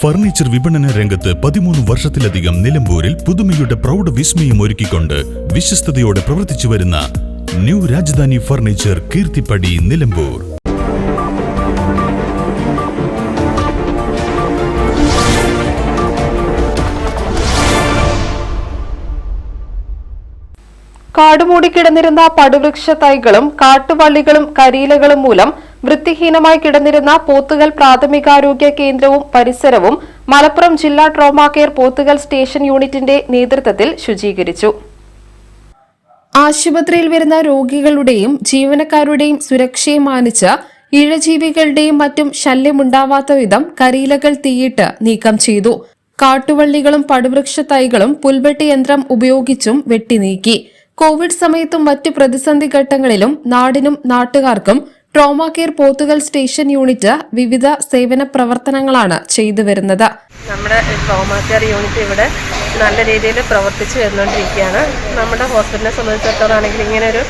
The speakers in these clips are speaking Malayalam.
ഫർണിച്ചർ വിപണന രംഗത്ത് 13 വർഷത്തിലധികം നിലമ്പൂരിൽ പുതുമയുടെ പ്രൗഢ വിസ്മയം ഒരുക്കിക്കൊണ്ട് വിശ്വസ്തയോടെ പ്രവർത്തിച്ചു വരുന്ന ന്യൂ രാജധാനി ഫർണിച്ചർ കീർത്തിപ്പടി നിലമ്പൂർ. കാടുമൂടിക്കിടന്നിരുന്ന പടുവൃക്ഷ തൈകളും കാട്ടുവള്ളികളും കരിയിലകളും മൂലം വൃത്തിഹീനമായി കിടന്നിരുന്ന പോത്തുകൽ പ്രാഥമികാരോഗ്യ കേന്ദ്രവും പരിസരവും മലപ്പുറം ജില്ലാ ട്രോമാ കെയർ പോത്തുകൽ സ്റ്റേഷൻ യൂണിറ്റിന്റെ നേതൃത്വത്തിൽ ശുചീകരിച്ചു. ആശുപത്രിയിൽ വരുന്ന രോഗികളുടെയും ജീവനക്കാരുടെയും സുരക്ഷയെ മാനിച്ച് ഇഴജീവികളുടെയും മറ്റും ശല്യമുണ്ടാവാത്ത വിധം കരിയിലകൾ തീയിട്ട് നീക്കം ചെയ്തു. കാട്ടുവള്ളികളും പടുവൃക്ഷ തൈകളും പുൽവെട്ടി യന്ത്രം ഉപയോഗിച്ചും വെട്ടിനീക്കി. കോവിഡ് സമയത്തും മറ്റ് പ്രതിസന്ധി ഘട്ടങ്ങളിലും നാടിനും നാട്ടുകാർക്കും trauma care Pothukal station unit വിവിധ സേവന പ്രവർത്തനങ്ങളാണ് ചെയ്തു വരുന്നത്. നമ്മുടെ ട്രോമാ കെയർ യൂണിറ്റ് ഇവിടെ നല്ല രീതിയിൽ പ്രവർത്തിച്ചു വരുന്നുകൊണ്ടിരിക്കുകയാണ്. നമ്മുടെ ഹോസ്പിറ്റലിനെ സംബന്ധിച്ചിടത്തോളം ആണെങ്കിൽ ഇങ്ങനൊരു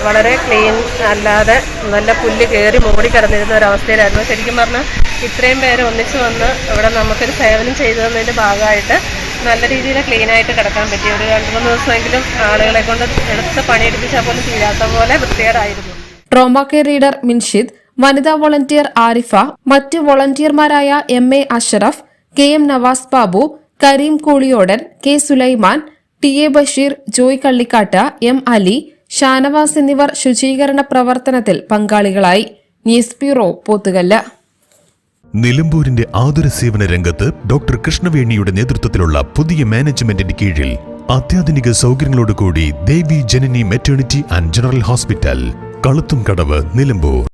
വളരെ ക്ലീൻ അല്ലാതെ നല്ല പുല്ല് കയറി മൂടി കിടന്നിരുന്ന ഒരവസ്ഥയിലായിരുന്നു. ശരിക്കും പറഞ്ഞാൽ ഇത്രയും പേര് ഒന്നിച്ചു വന്ന് ഇവിടെ നമുക്കൊരു സേവനം ചെയ്തു തന്നതിൻ്റെ ഭാഗമായിട്ട് നല്ല രീതിയിൽ ക്ലീനായിട്ട് കിടക്കാൻ പറ്റി. ഒരു 2-3 ദിവസമെങ്കിലും ആളുകളെ കൊണ്ട് എടുത്ത് പണിയെടുപ്പിച്ചാൽ പോലും തീരാത്ത പോലെ വൃത്തികേടായിരുന്നു. ട്രോമാ കെയർ ലീഡർ മിൻഷിദ്, വനിതാ വോളണ്ടിയർ ആരിഫ, മറ്റ് വോളണ്ടിയർമാരായ MA Ashraf, KM Nawaz Babu, Kareem കൂളിയോടൻ, K Sulaiman, TA Basheer, Joy Kallikkad, M Ali, Shanavas എന്നിവർ ശുചീകരണ പ്രവർത്തനത്തിൽ പങ്കാളികളായി. News bureau, Pothukallu. നിലമ്പൂരിന്റെ ആതുര സേവന രംഗത്ത് ഡോക്ടർ കൃഷ്ണവേണിയുടെ നേതൃത്വത്തിലുള്ള പുതിയ മാനേജ്മെന്റിന്റെ കീഴിൽ അത്യാധുനിക സൗകര്യങ്ങളോടുകൂടി Devi Janani maternity and general hospital, Kaluthumkadavu, Nilambur.